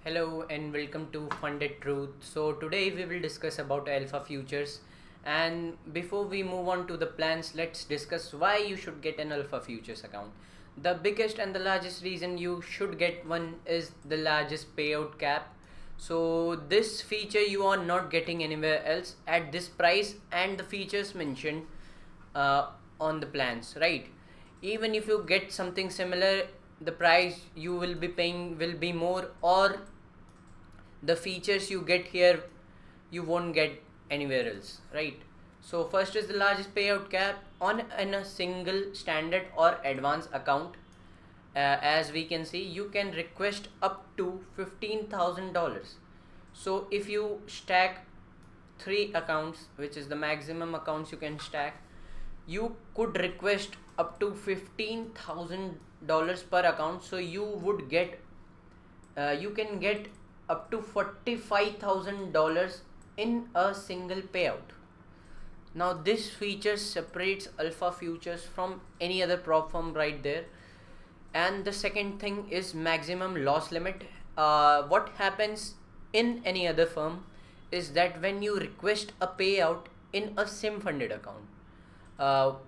Hello and welcome to Funded Truth. So today we will discuss about alpha futures, and before we move on to the plans, let's discuss why you should get an alpha futures account. The biggest and the largest reason you should get one is the largest payout cap. So this feature you are not getting anywhere else at this price and the features mentioned uh, on the plans, right? Even if you get something similar, the price you will be paying will be more, or the features you get here you won't get anywhere else, right? So first is the largest payout cap on in a single standard or advanced account. As we can see, you can request up to $15,000. So if you stack three accounts, which is the maximum accounts you can stack, you could request up to $15,000 per account. So you can get up to $45,000 in a single payout. Now this feature separates alpha futures from any other prop firm right there. And the second thing is maximum loss limit. What happens in any other firm is that when you request a payout in a sim funded account,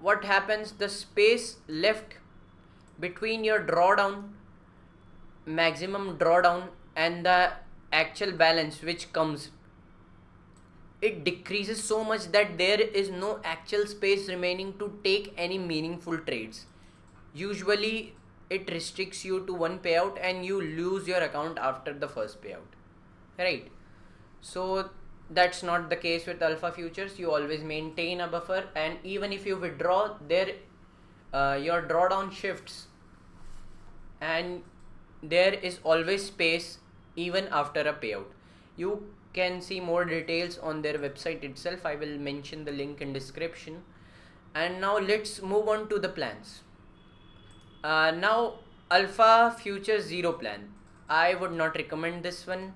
what happens, the space left between your maximum drawdown and the actual balance which comes, it decreases so much that there is no actual space remaining to take any meaningful trades. Usually it restricts you to one payout and you lose your account after the first payout, right? So that's not the case with alpha futures. You always maintain a buffer, and even if you withdraw there, your drawdown shifts and there is always space even after a payout. You can see more details on their website itself. I will mention the link in description. And now let's move on to the plans. Now alpha future zero plan, I would not recommend this one.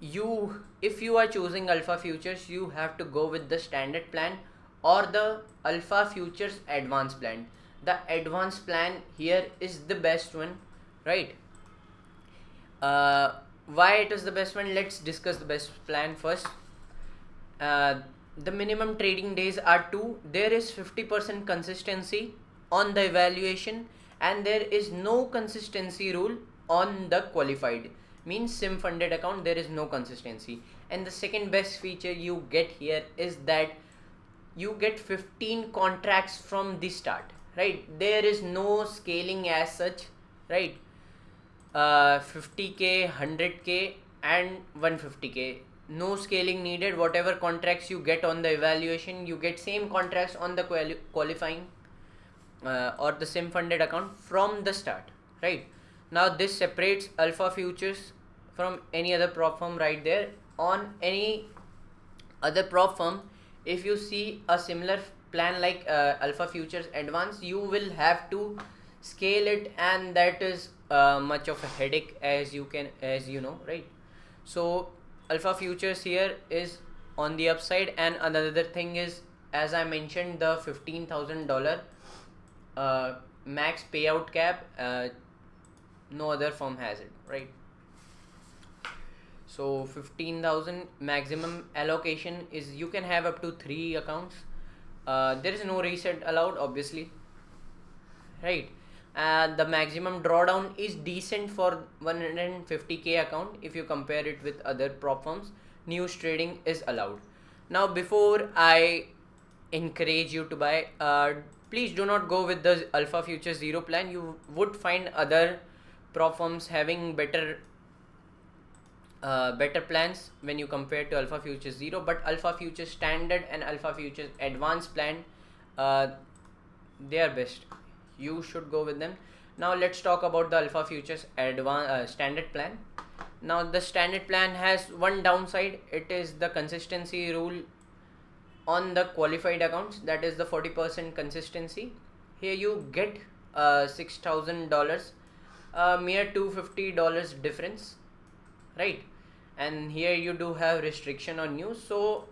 You If you are choosing alpha futures, you have to go with the standard plan or the alpha futures advanced plan. The advanced plan here is the best one, right? uh, why it is the best one, let's discuss the best plan first. uh, the minimum trading days are 2. There is 50% consistency on the evaluation, and there is no consistency rule on the qualified, means sim funded account. There is no consistency. And the second best feature you get here is that you get 15 contracts from the start, right? There is no scaling as such, right? 50k, 100k and 150k, no scaling needed. Whatever contracts you get on the evaluation, you get same contracts on the qualifying or the sim funded account from the start, right? Now this separates alpha futures from any other prop firm right there. On any other prop firm, if you see a similar plan like alpha futures advanced, you will have to scale it, and that is much of a headache, as you know, right? So alpha futures here is on the upside. And another thing is, as I mentioned, the $15,000 max payout cap. No other firm has it, right? So 15,000 maximum allocation is, you can have up to 3 accounts. There is no reset allowed, obviously, right? The maximum drawdown is decent for 150k account if you compare it with other prop firms. News trading is allowed. Now before I encourage you to buy, please do not go with the alpha futures zero plan. You would find other prop firms having better plans when you compare to alpha futures zero. But alpha futures standard and alpha futures advanced plan, they are best. You should go with them. Now let's talk about the alpha futures standard plan. Now the standard plan has one downside. It is the consistency rule on the qualified accounts, that is the 40% consistency. Here you get $6,000, mere $250 difference, right? And here you do have restriction on news. So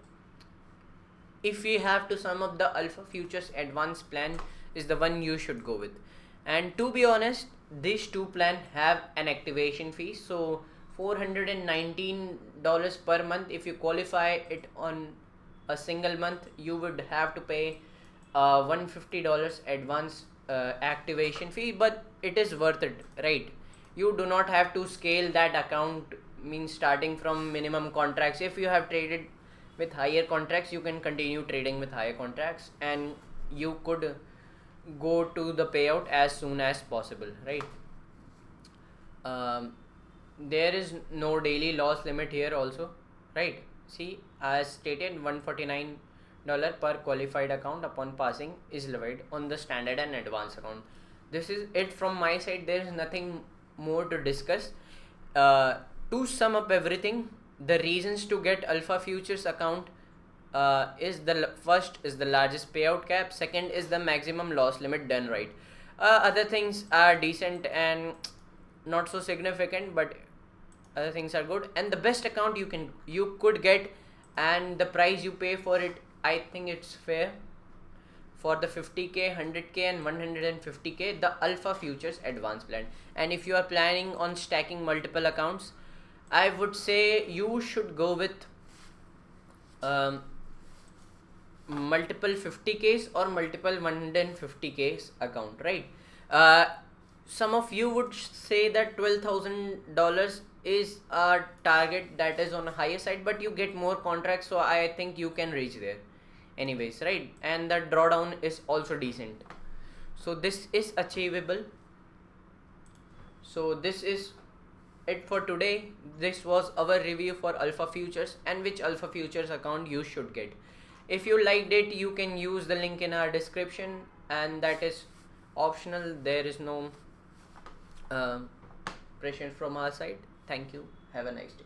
if we have to sum up, the alpha futures advanced plan is the one you should go with. And to be honest, these two plan have an activation fee. So $419 per month. If you qualify it on a single month, you would have to pay $150 advance activation fee, but it is worth it, right? You do not have to scale that account, means starting from minimum contracts. If you have traded with higher contracts, you can continue trading with higher contracts, and you could go to the payout as soon as possible, right? um, there is no daily loss limit here also, right? See, as stated, $149 per qualified account upon passing is levied on the standard and advanced account. This is it from my side. There is nothing more to discuss. To sum up everything, the reasons to get alpha futures account is the first is the largest payout cap, second is the maximum loss limit done right. Other things are decent and not so significant, but other things are good, and the best account you could get, and the price you pay for it, I think it's fair. For the 50k, 100k and 150k, the alpha futures advanced plan. And if you are planning on stacking multiple accounts, I would say you should go with um, multiple 50ks or multiple 150ks account, right? uh, some of you would say that $12,000 is a target that is on a higher side, but you get more contracts, so I think you can reach there anyways, right? And the drawdown is also decent, so this is achievable. So this is it for today. This was our review for alpha futures and which alpha futures account you should get. If you liked it, you can use the link in our description, and that is optional. There is no pressure from our side. Thank you. Have a nice day.